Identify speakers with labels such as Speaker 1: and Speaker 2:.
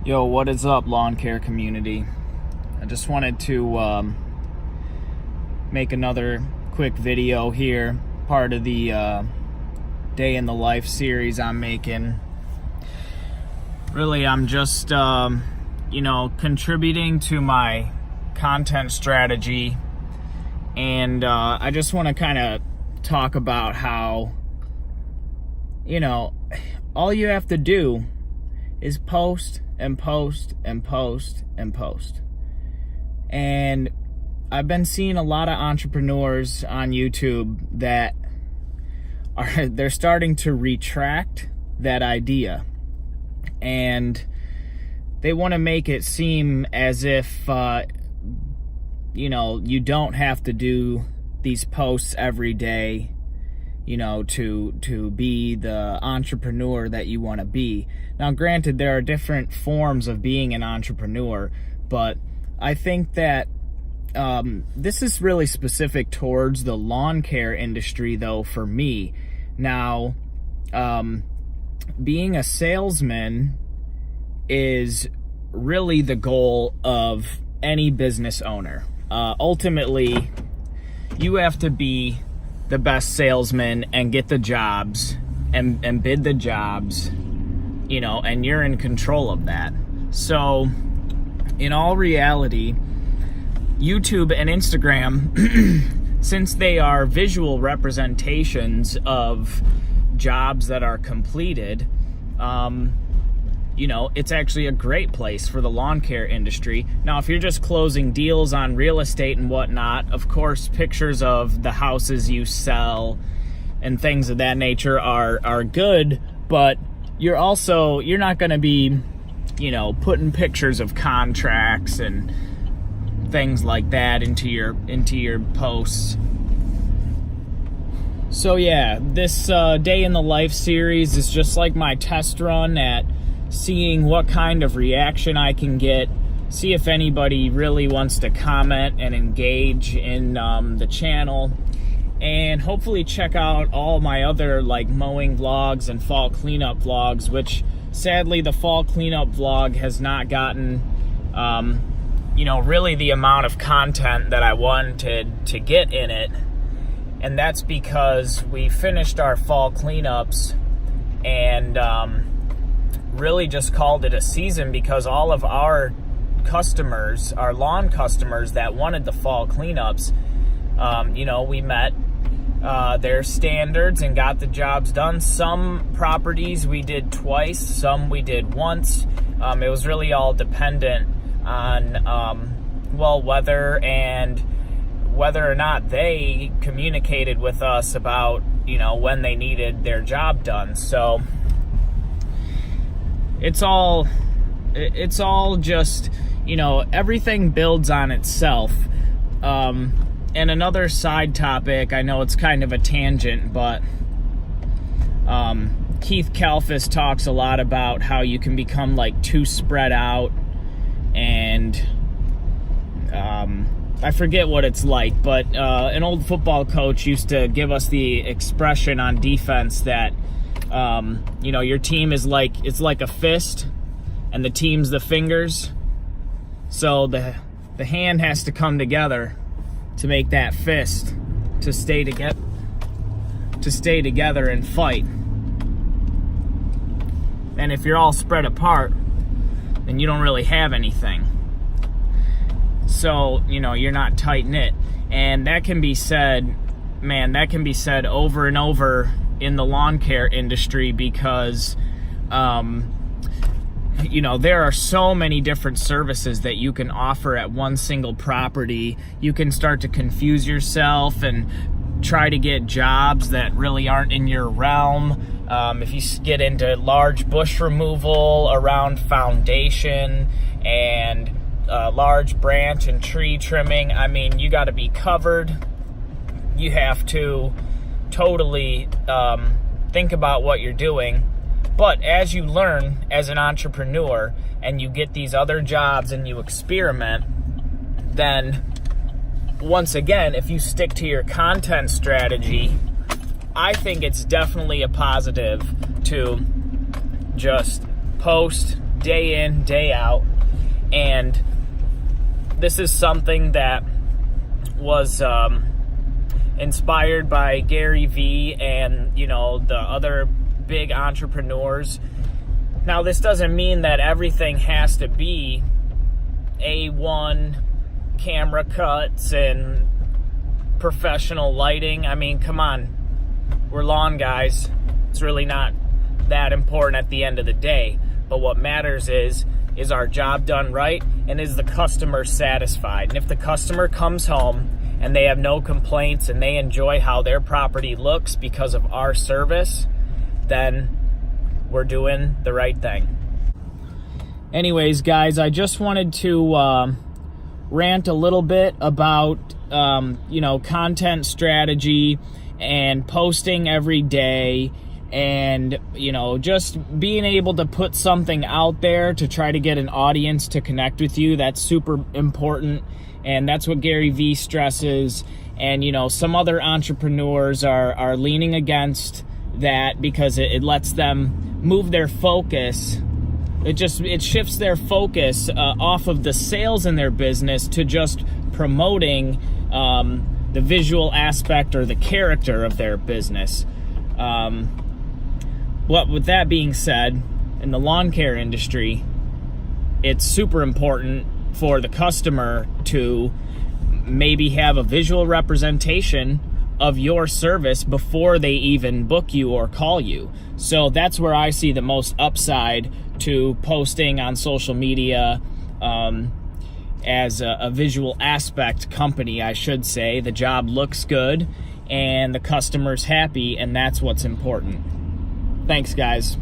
Speaker 1: Yo, what is up, lawn care community? I just wanted to make another quick video here, part of the Day in the Life series I'm making. Really, I'm just, contributing to my content strategy, and I just want to kind of talk about how, all you have to do is post and post and post and post. And I've been seeing a lot of entrepreneurs on YouTube that they're starting to retract that idea, and they want to make it seem as if you don't have to do these posts every day, to be the entrepreneur that you want to be. Now, granted, there are different forms of being an entrepreneur, but I think that this is really specific towards the lawn care industry, though, for me. Now, being a salesman is really the goal of any business owner. Ultimately, you have to be the best salesman and get the jobs and bid the jobs, and you're in control of that. So in all reality, YouTube and Instagram, since they are visual representations of jobs that are completed, it's actually a great place for the lawn care industry. Now, if you're just closing deals on real estate and whatnot, of course, pictures of the houses you sell and things of that nature are good, but you're not going to be, putting pictures of contracts and things like that into your posts. So yeah, this Day in the Life series is just like my test run at seeing what kind of reaction I can get, see if anybody really wants to comment and engage in the channel, and hopefully check out all my other mowing vlogs and fall cleanup vlogs, which sadly the fall cleanup vlog has not gotten really the amount of content that I wanted to get in it. And that's because we finished our fall cleanups and really just called it a season, because all of our customers, our lawn customers that wanted the fall cleanups, we met their standards and got the jobs done. Some properties we did twice, some we did once. It was really all dependent on weather and whether or not they communicated with us about when they needed their job done. So it's all just, everything builds on itself. And another side topic, I know it's kind of a tangent, but Keith Kalfas talks a lot about how you can become too spread out, and I forget what it's like, but an old football coach used to give us the expression on defense that your team is it's like a fist, and the team's the fingers. So the hand has to come together to make that fist to stay together and fight. And if you're all spread apart, then you don't really have anything. So, you're not tight-knit. And that can be said over and over in the lawn care industry, because there are so many different services that you can offer at one single property. You can start to confuse yourself and try to get jobs that really aren't in your realm. If you get into large bush removal around foundation and large branch and tree trimming, you got to be covered. You have to totally think about what you're doing. But as you learn as an entrepreneur and you get these other jobs and you experiment, then once again, if you stick to your content strategy, I think it's definitely a positive to just post day in, day out. And this is something that was inspired by Gary Vee and, you know, the other big entrepreneurs. Now, this doesn't mean that everything has to be A1 camera cuts and professional lighting. I mean, come on. We're lawn guys. It's really not that important at the end of the day. But what matters is our job done right, and is the customer satisfied? And if the customer comes home and they have no complaints and they enjoy how their property looks because of our service, then we're doing the right thing. Anyways, guys, I just wanted to rant a little bit about content strategy and posting every day, and just being able to put something out there to try to get an audience to connect with you. That's super important, and that's what Gary Vee stresses. And some other entrepreneurs are leaning against that because it lets them move their focus. It shifts their focus off of the sales in their business to just promoting the visual aspect or the character of their business. With that being said, in the lawn care industry, it's super important for the customer to maybe have a visual representation of your service before they even book you or call you. So that's where I see the most upside to posting on social media as a visual aspect company, I should say. The job looks good and the customer's happy, and that's what's important. Thanks, guys.